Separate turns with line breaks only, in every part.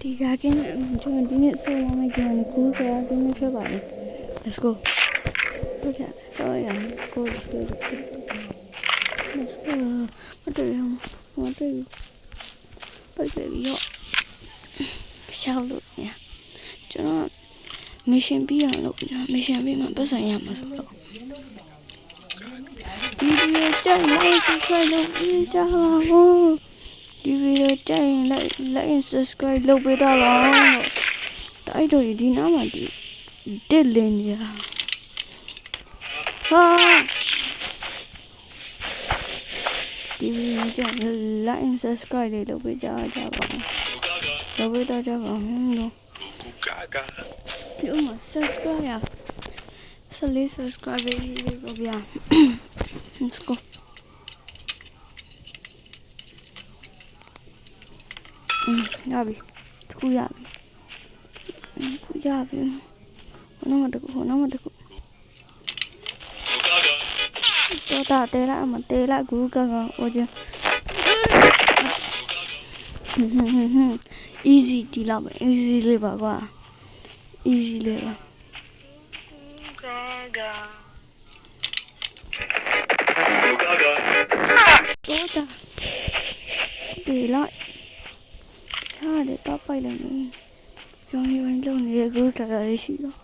ဒီကကင်းကျွန်တော်ဒီနေ့ဆောင်းလိုက်ကြတယ်ကူးကြတယ်မဖြစ်ပါဘူး Let's go ဆောကြဆောရအောင် Let's go Let's goမတွေ့ပတ်တယ်ရောရှောက်လို့ရကျွန်တော် mission ပြီးအောင်လုပ်ပြီး mission ပြီးမှပတ်ဆိုင်ရမှာဆိုတော့ဒီဗီဒီယိုကြိုက်လိုက် subscribe လုပ်ပြီးကြပါဦးဒီဗီဒီယိုကြိုက်ရင် like and subscribe လုပ်ပေးတော့လို့တိုက်တော့ဒီနားမှာဒီတစ်လင်းရဟာဒီဗီဒီယိုကြိုက် like and subscribe တွေလုပ်ပေးကြပါလုပ်ပေးတော့ကြပါလို့ဒီမှာ subscribe ရsubscribe လေးကိုဗျာ Let's goရပြီတခုရပြီဟိုနောက်တစ်ခုတော့တာတဲလာမတဲလာကူကကဟိုကျ easy ဒီလောက်ပဲ easy လေးပါကွာ easy လေးပါတော့တာဒီလောက်ချားတယ်တော့ပိုက်လိုက်နေရောင်းနေဝင်လုံးနေတဲ့ကူကကလေးရှိတော့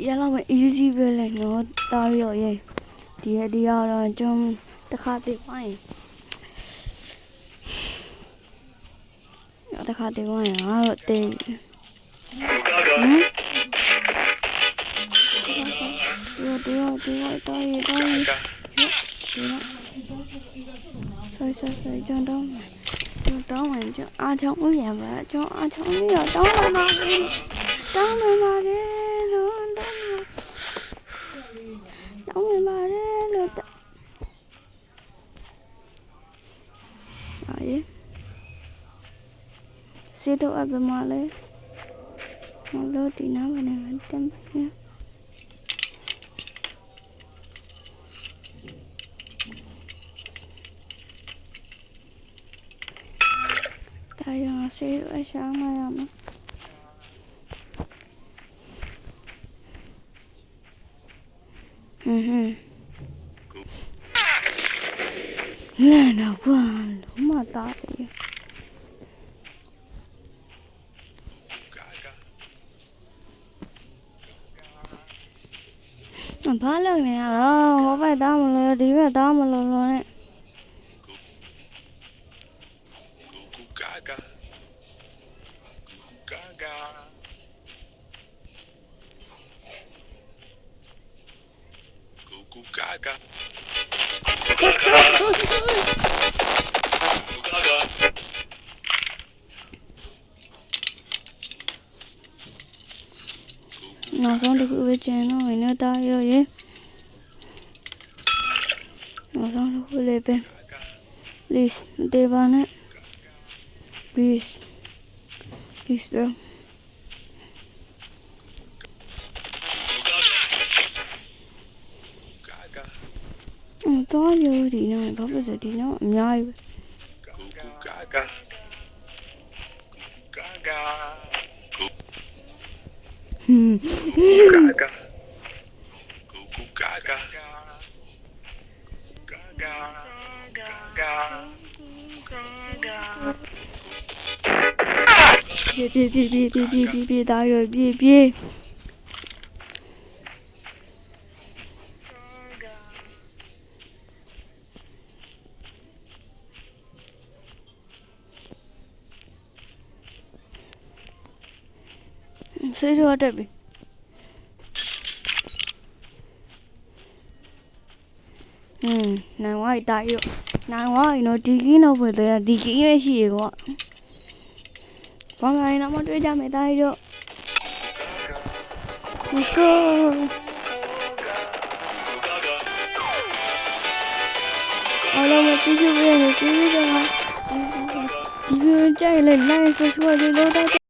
ဒီလောက်ပဲ easy ပဲလေနော်တားရောရေးဒီကတော့ကျွန်တော်တစ်ခါတည်းဝိုင်းတစ်ခါတည်းဝိုင်းငါတော့တေးsorry ကျွန်တော်တောင်းဝင်ကျွန်အားချောင်းဦးရပါကျွန်အားချောင်းလေးတော့တောင်းလာပါလေတောင်းဝင်ပါတယ်လို့အေးစေတော့အပမလေးမလို့ဒီနာမနဲ့တင်ပြတရားစေအရှာမရမလာကွာလုံးမတားတယ်ဘာလုပ်နေရတော့ဟောဘက်တောင်းမလို့ဒီဘက်တောင်းမလို့လို့နဲ့နောက်ဆုံးတစ်ခုပဲကျန်တော့ဝင်နေတာရောရေနောက်ဆုံးတစ်ခုလေးပဲ please ဒေဗာနဲ့ please broတော့ရောဒီနော်ဘာဖြစ်လို့ဒီနော်အများကြီးပြေတာရောပြေ ဆေးတော့တက်ပြီနိုင်ဝိုင်းတာရောနိုင်ဝိုင်းတော့ဒီကင်းတော့ပဲဒီကင်းရဲ့ရှိရေကွာဘာမှလည်းမတွေ့ကြမယ်တာရော Let's go အားလုံးပဲကြည့်ကြည့်ပေးရကျေးဇူးတင်ပါဒီဗီဒီယိုကြိုက်ရင် like subscribe လုပ်တော့